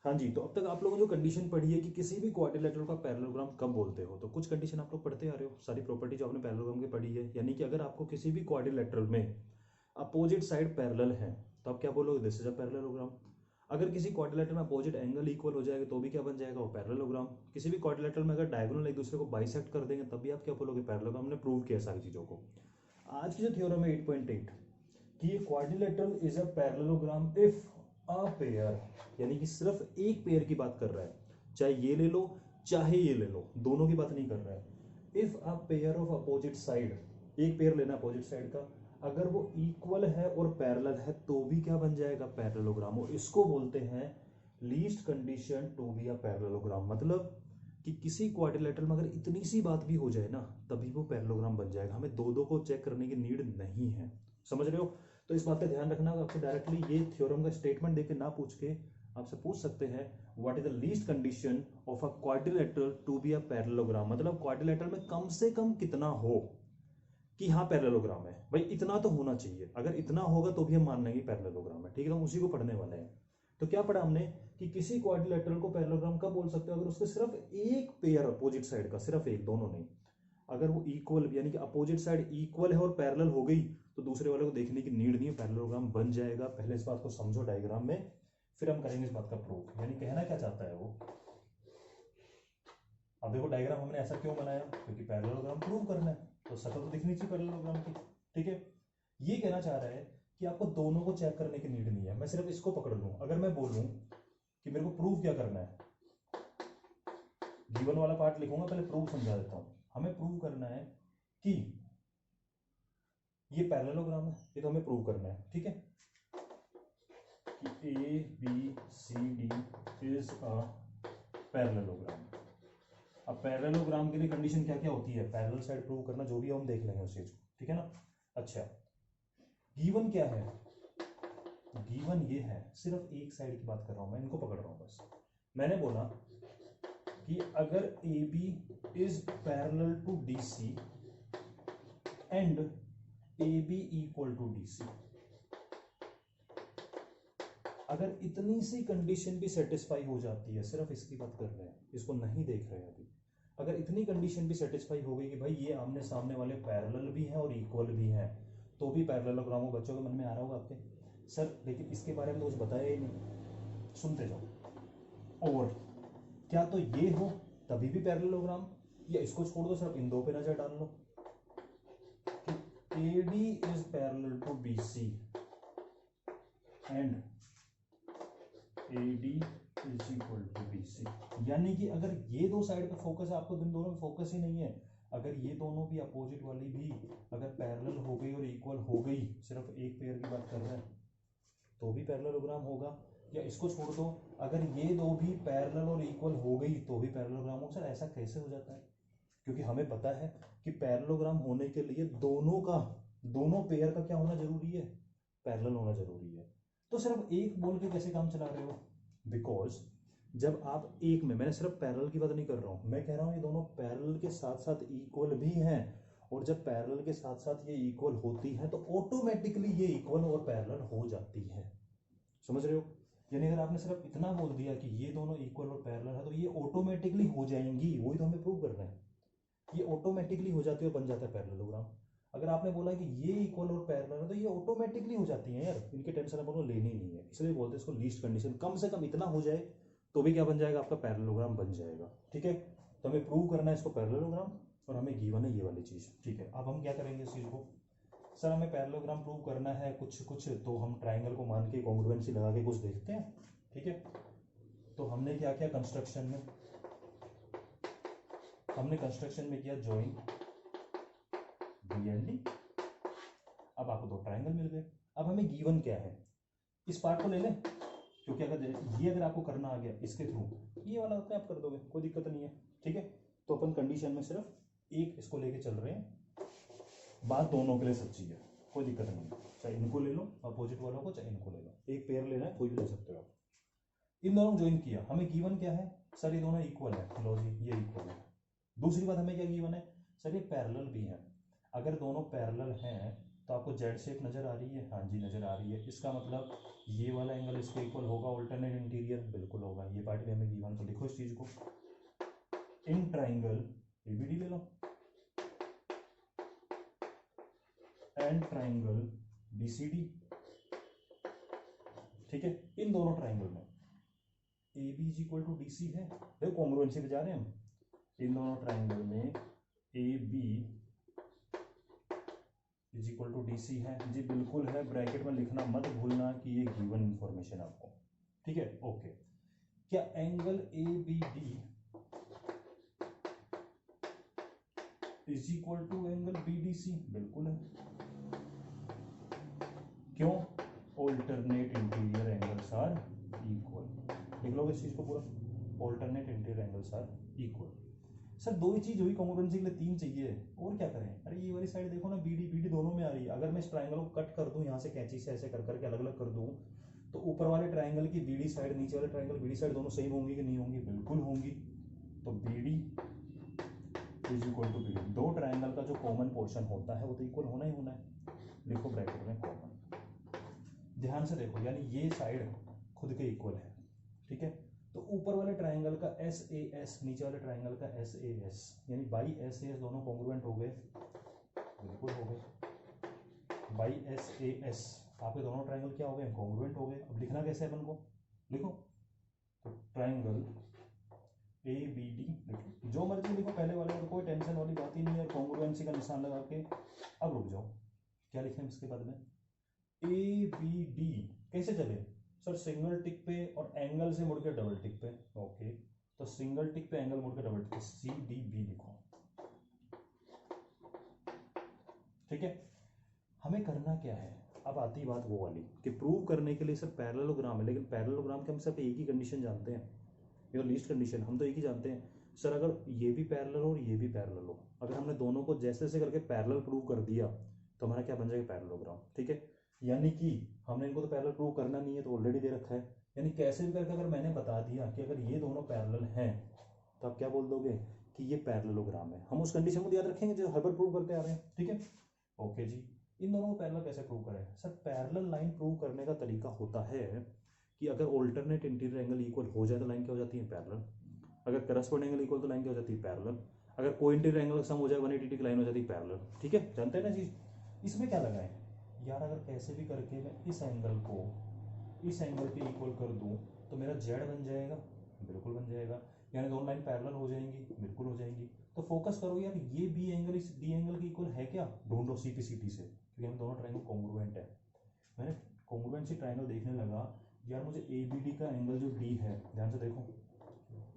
हाँ जी, तो अब तक आप लोगों ने जो कंडीशन पढ़ी है कि किसी भी क्वाड्रिलेटरल का पैरेललोग्राम कब बोलते हो, तो कुछ कंडीशन आप लोग पढ़ते आ रहे हो, सारी प्रॉपर्टी जो आपने पैरेललोग्राम की पढ़ी है, यानी कि अगर आपको किसी भी क्वाड्रिलेटरल में अपोजिट साइड पैरेलल है तो आप क्या बोलोगे, दिस इज अ पैरेललोग्राम। अगर किसी क्वाड्रिलेटरल में अपोजिट एंगल इक्वल हो जाएगा तो भी क्या बन जाएगा, वो पैरेललोग्राम। किसी भी क्वाड्रिलेटरल में अगर डायगोनल एक दूसरे को बाइसेक्ट कर देंगे तब भी आप क्या बोलोगे, पैरेललोग्राम। हमने प्रूव किया सारी चीजों को। आज की जो थ्योरम है 8.8 कि quadrilateral is a parallelogram if a pair, यानी कि सिर्फ एक पेयर की बात कर रहा है, चाहे ये ले लो चाहे ये ले लो, दोनों की बात नहीं कर रहा है। If a pair of opposite side, एक पेयर लेना अपोजिट साइड का, अगर वो इक्वल है और पैरेलल है तो भी क्या बन जाएगा, पैरेललोग्राम। और इसको बोलते हैं least condition to be a parallelogram. मतलब कि किसी क्वाड्रिलेटरल में अगर इतनी सी बात भी हो जाए ना तभी वो पैरेललोग्राम बन जाएगा, हमें दो दो को चेक करने की नीड नहीं है। समझ रहे हो? तो इस बात का ध्यान रखना, आपसे डायरेक्टली ये थ्योरम का स्टेटमेंट देके ना पूछ के आपसे पूछ सकते हैं what is the least condition of a quadrilateral to be a parallelogram. मतलब क्वाड्रिलेटरल में कम से कम कितना हो कि हाँ पैरेललोग्राम है, भाई इतना तो होना चाहिए, अगर इतना होगा तो भी हम मान लेंगे पैरेललोग्राम है। ठीक है, तो हम उसी को पढ़ने वाले हैं। तो क्या पढ़ा हमने कि किसी क्वाड्रिलेटरल को पैरेललोग्राम कब बोल सकते हो, अगर उसके सिर्फ एक पेयर अपोजिट साइड का, सिर्फ एक, दोनों नहीं, अगर वो इक्वल यानी कि अपोजिट साइड इक्वल है और पैरेलल हो गई तो दूसरे वाले को देखने की नीड नहीं है, पैरेललोग्राम बन जाएगा। पहले इस बात को समझो डायग्राम में, फिर हम करेंगे इस बात का प्रूफ। यानी कहना क्या चाहता है वो, अब देखो डायग्राम हमने ऐसा क्यों बनाया, क्योंकि पैरेललोग्राम प्रूव करना है, तो शक्ल तो दिखनी चाहिए पैरेललोग्राम की। ठीक है, ये कहना चाह रहा है कि आपको दोनों को चेक करने की नीड नहीं है, मैं सिर्फ इसको पकड़ लूं। अगर मैं बोलूं कि मेरे को प्रूव क्या करना है, गिवन वाला पार्ट लिखूंगा, पहले प्रूव समझा देता हूं। हमें प्रूव करना है कि ये पैरेललोग्राम है, ये तो हमें प्रूव करना है। ठीक है, कि A B C D is a parallelogram. अब पैरेललोग्राम के लिए कंडीशन क्या क्या होती है, पैरेलल साइड प्रूव करना, जो भी हम देख लेंगे उस चीज को। ठीक है ना? अच्छा, गिवन क्या है, गिवन ये है, सिर्फ एक साइड की बात कर रहा हूं मैं, इनको पकड़ रहा हूं बस। मैंने बोला कि अगर A B is parallel to D C and A B equal to D C, अगर इतनी सी कंडीशन भी सेटिस्फाई हो जाती है, सिर्फ इसकी बात कर रहे हैं, इसको नहीं देख रहे हैं अभी, अगर इतनी कंडीशन भी सेटिस्फाई हो गई कि भाई ये आमने सामने वाले पैरेलल भी हैं और इक्वल भी हैं, तो भी पैरेललोग्राम हो। बच्चों के मन में आ रहा होगा आपके, सर लेकिन इसके बारे में तो कुछ बताया ही नहीं, सुनते जाओ। और क्या तो ये हो तभी भी पैरेललोग्राम, या इसको छोड़ दो, सिर्फ इन दो पे नजर डाल लो कि A D is parallel to B C and A D is equal to B C, यानी कि अगर ये दो साइड पे फोकस है, आपको इन दोनों में फोकस ही नहीं है, अगर ये दोनों भी अपोजिट वाली भी अगर पैरेलल हो गई और इक्वल हो गई, सिर्फ एक पेयर की बात कर रहे हैं, तो भी पैरेललोग्राम होगा। या इसको छोड़ दो, अगर ये दो भी पैरेलल और इक्वल हो गई तो भी पैरेललोग्राम होगा। सर ऐसा कैसे हो जाता है? क्योंकि हमें पता है कि पैरेललोग्राम होने के लिए दोनों का, दोनों पेयर का क्या होना जरूरी है, पैरेलल होना जरूरी है। तो सिर्फ एक बोल के कैसे काम चला रहे हो? बिकॉज जब आप एक में, मैंने सिर्फ पैरेलल की बात नहीं कर रहा हूं, मैं कह रहा हूं ये दोनों पैरेलल के साथ साथ इक्वल भी हैं, और जब पैरेलल के साथ साथ ये इक्वल होती है तो ऑटोमेटिकली ये इक्वल और पैरेलल हो जाती है। समझ रहे हो? यानी अगर आपने सिर्फ इतना बोल दिया कि ये दोनों इक्वल और पैरेलल है तो ये ऑटोमेटिकली हो जाएंगी, वही तो हमें प्रूव करना है, ये ऑटोमेटिकली हो जाती है और बन जाता है पैरेललोग्राम। अगर आपने बोला कि ये इक्वल और पैरेलल है तो ये ऑटोमेटिकली हो जाती है यार, इनकी टेंशन अपन को लेनी नहीं है, इसलिए बोलते हैं इसको लीस्ट कंडीशन, कम से कम इतना हो जाए तो भी क्या बन जाएगा, आपका पैरेललोग्राम बन जाएगा। ठीक है, तो हमें प्रूव करना है इसको पैरेललोग्राम, और हमें गिवन है ये वाली चीज। ठीक है, अब हम क्या करेंगे इस चीज को, सर हमें पैरेललोग्राम प्रूव करना है कुछ कुछ, तो हम ट्राइंगल को मान के कॉन्ग्रुएंसी लगा के कुछ देखते हैं। ठीक है, तो हमने क्या किया कंस्ट्रक्शन में, हमने कंस्ट्रक्शन में किया ज्वाइन बी एंड डी। अब आपको दो ट्राइंगल मिल गए। अब हमें गिवन क्या है, इस पार्ट को ले लें, क्योंकि अगर ये अगर आपको करना आ गया इसके थ्रू, ये वाला अपने आप कर दोगे, कोई दिक्कत नहीं है। ठीक है, तो अपन कंडीशन में सिर्फ एक इसको लेके चल रहे हैं, बात दोनों के लिए सच्ची है, कोई दिक्कत नहीं है, चाहे इनको ले लो अपोजिट वालों को, चाहे इनको ले लो, एक पेयर लेना है कोई भी ले सकते हो आप। इन दोनों को ज्वाइन किया, हमें गिवन क्या है, सर ये दोनों इक्वल है, लो जी ये इक्वल है। दूसरी बात हमें क्या गिवन है, सर ये पैरेलल भी है। अगर दोनों पैरेलल हैं तो आपको जेड शेप नज़र आ रही है, हाँ जी नज़र आ रही है। इसका मतलब ये वाला एंगल इसके इक्वल होगा, ऑल्टरनेट इंटीरियर बिल्कुल होगा। ये पार्ट भी हमें गिवन, तो लिखो इस चीज़ को, इन ट्राइंगल एबीडी ले लो एंड ट्राइंगल बीसीडी, ठीक है। इन दोनों ट्राइंगल में A B is equal to D C है, देखो कॉन्ग्रुएंसी पे जा रहे हैं हम। इन दोनों ट्राइंगल में A B is equal to D C है जी, बिल्कुल है। ब्रैकेट में लिखना मत भूलना कि ये गिवन इंफॉर्मेशन आपको, ठीक है, ओके। क्या angle A B D is equal to angle B D C? बिल्कुल है। क्यों? Alternate interior angles are equal. लिख लो इस चीज को पूरा, alternate interior angles are equal. Sir दो ही चीज हुई कॉन्ग्रुएंसी के लिए, तीन चाहिए, और क्या करें? अरे ये वाली साइड देखो ना, बी डी दोनों में आ रही है। अगर मैं इस ट्राइंगल को कट कर दूं यहाँ से कैंची से, ऐसे कर करके अलग अलग कर दूं, तो ऊपर वाले ट्राइंगल की बी डी साइड, नीचे वाले ट्राइंगल बी डी साइड दोनों सेम होंगी कि नहीं होंगी? बिल्कुल होंगी। तो B D is equal to B D, दो ट्राइंगल का जो कॉमन पोर्शन होता है वो तो इक्वल होना ही होना है। लिखो ब्रैकेट में कॉमन, ध्यान से देखो, यानी ये साइड खुद के इक्वल है, ठीक है। तो ऊपर वाले ट्राइंगल का एस ए एस, नीचे वाले ट्राइंगल का एस ए एस, यानी बाई एस ए एस दोनों कॉन्ग्रुएंट हो गए, बिल्कुल हो गए। बाई एस ए एस आपके दोनों ट्राइंगल क्या हो गए? कॉन्ग्रुएंट हो गए। अब लिखना कैसे है अपन को? लिखो, तो ट्राइंगल ए बी डी, लिखो जो मर्जी लिखो, पहले वाले में कोई टेंशन वाली बात ही नहीं है। कॉन्ग्रुएंसी का निशान लगा के अब रुक जाओ, क्या लिखें इसके बाद में? ए बी डी कैसे चले सर? सिंगल टिक पे और एंगल से मुड़ के डबल टिक पे, ओके। तो सिंगल टिक पे एंगल मुड़ के double tick, C D B लिखो, ठीक है। हमें करना क्या है? अब आती बात वो वाली कि प्रूव करने के लिए सर पैरेललोग्राम है, लेकिन पैरेललोग्राम के हम सब एक ही कंडीशन जानते हैं, ये लीस्ट कंडीशन हम तो एक ही जानते हैं सर, अगर ये भी पैरेलल हो और ये भी पैरेलल हो, अगर हमने दोनों को जैसे जैसे करके पैरेलल प्रूव कर दिया तो हमारा क्या बन जाएगा? पैरेललोग्राम, ठीक है। यानी कि हमने इनको तो पैरेलल प्रूव करना नहीं है, तो ऑलरेडी दे रखा है। यानी कैसे भी करके अगर मैंने बता दिया कि अगर ये दोनों पैरेलल हैं, तो आप क्या बोल दोगे? कि ये पैरेललोग्राम है। हम उस कंडीशन को याद रखेंगे जो हर बार प्रूव करते आ रहे हैं, ठीक है, ओके जी। इन दोनों को पैरेलल कैसे प्रूव करें? सर पैरेलल लाइन प्रूव करने का तरीका होता है कि अगर ऑल्टरनेट इंटीरियर एंगल इक्वल हो जाए तो लाइन क्या हो जाती है? पैरेलल। अगर करस्पॉन्डिंग एंगल इक्वल तो लाइन क्या हो जाती है? पैरेलल। अगर को इंटीरियर एंगल सम हो जाए 180 की लाइन हो जाती है पैरेलल, ठीक है, जानते हैं ना चीज। इसमें क्या लगाएं यार? अगर कैसे भी करके मैं इस एंगल को इस एंगल के इक्वल कर दूं तो मेरा जेड बन जाएगा, बिल्कुल बन जाएगा। यानी दोनों लाइन पैरेलल हो जाएंगी, बिल्कुल हो जाएंगी। तो फोकस करो यार, ये बी एंगल इस डी एंगल के इक्वल है क्या? ढूंढो सी पी सी टी से, क्योंकि हम दोनों ट्राइंगल कॉन्ग्रुएंट है। मैंने कॉन्ग्रुएंट सी ट्राइंगल देखने लगा, यार मुझे ए बी डी का एंगल जो डी है, ध्यान से देखो,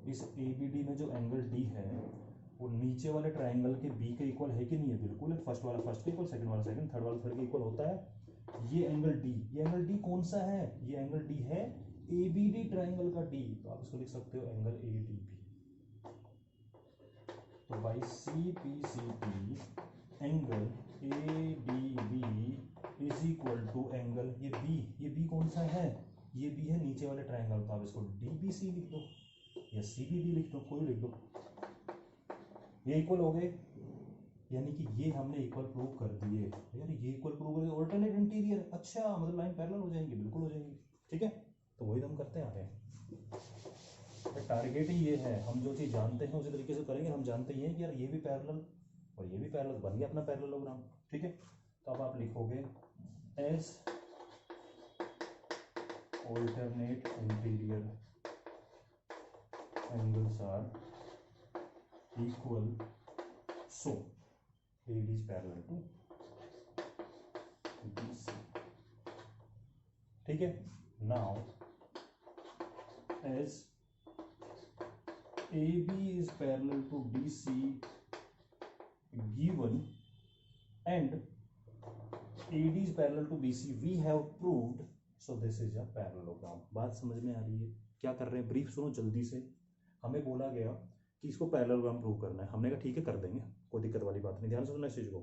इस ए बी डी में जो एंगल डी है वो नीचे वाले ट्राइंगल के बी के इक्वल है कि नहीं है? बिल्कुल है। फर्स्ट वाला फर्स्ट के इक्वल, सेकंड वाला सेकंड, थर्ड वाला थर्ड के इक्वल होता है। ये एंगल डी, ये एंगल डी कौन सा है? ये एंगल डी है ए बी डी ट्राइंगल का डी, तो आप इसको लिख सकते हो एंगल ए डी बी। तो by C P C T angle A D B is equal to angle ये बी कौन सा है? ये बी है नीचे वाले ट्राइंगल, तो आप इसको डी बी सी लिख दो या सी बी डी लिख दो, कोई लिख दो। ये इक्वल हो गए, यानी कि ये हमने इक्वल प्रूव कर दिए। यार ये इक्वल प्रूव कर दिए, ऑल्टरनेट इंटीरियर, अच्छा मतलब लाइन पैरेलल हो जाएंगी, बिल्कुल हो जाएंगी, ठीक है। तो वही तो हम करते आ रहे हैं, टारगेट ही ये है। हम जो चीज़ जानते हैं उसी तरीके से करेंगे। हम जानते ही हैं कि यार ये भी पैरेलल और ये भी पैरेलल, बन गया अपना पैरेललोग्राम, ठीक है। तो अब आप लिखोगे as alternate interior angles are equal, so AD is parallel to BC, ठीक है। Now as AB is parallel to DC given and AD is parallel to BC, we have proved, so this is a parallelogram। बात समझ में आ रही है? क्या कर रहे हैं? ब्रीफ सुनो जल्दी से। हमें बोला गया कि इसको पैरेललोग्राम प्रूव करना है, हमने कहा ठीक है कर देंगे, कोई दिक्कत वाली बात नहीं। ध्यान से सुनना इस चीज को,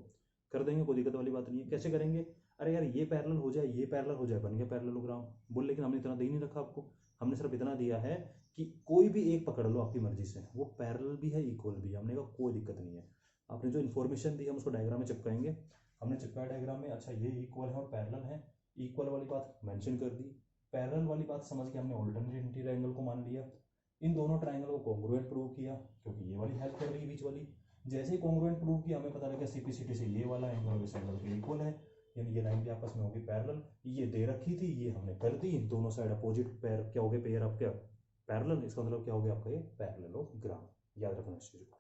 कर देंगे, कोई दिक्कत वाली बात नहीं है। कैसे करेंगे? अरे यार ये पैरेलल हो जाए, ये पैरेलल हो जाए, बन गया पैरेललोग्राम। बोल, लेकिन हमने इतना दे ही नहीं रखा आपको, हमने सिर्फ इतना दिया है कि कोई भी एक पकड़ लो आपकी मर्जी से, वो पैरेलल भी है इक्वल भी है। हमने कहा कोई दिक्कत नहीं है, आपने जो इन्फॉर्मेशन दी हम उसको डायग्राम में चिपकाएंगे, हमने चिपकाया डायग्राम में, अच्छा ये इक्वल है और पैरेलल है, इक्वल वाली बात मेंशन कर दी, पैरेलल वाली बात समझ के हमने ऑल्टरनेट इंटीरियर एंगल को मान लिया, इन दोनों ट्राइंगल को कॉन्ग्रुएंट प्रूव किया क्योंकि ये वाली हेल्प कर रही है बीच वाली। जैसे ही कॉन्ग्रुएंट प्रूव किया हमें पता लगा सीपीसीटी से ये वाला एंगल इस एंगल के इक्वल है, यानी ये लाइन भी आपस में होगी पैरेलल। ये दे रखी थी, ये हमने कर दी, दोनों साइड अपोजिट पैर क्या हो गए, पेयर आपका पैरेलल, इसका मतलब क्या हो गया आपका ये पैरेललोग्राम। याद रखना इस चीज को।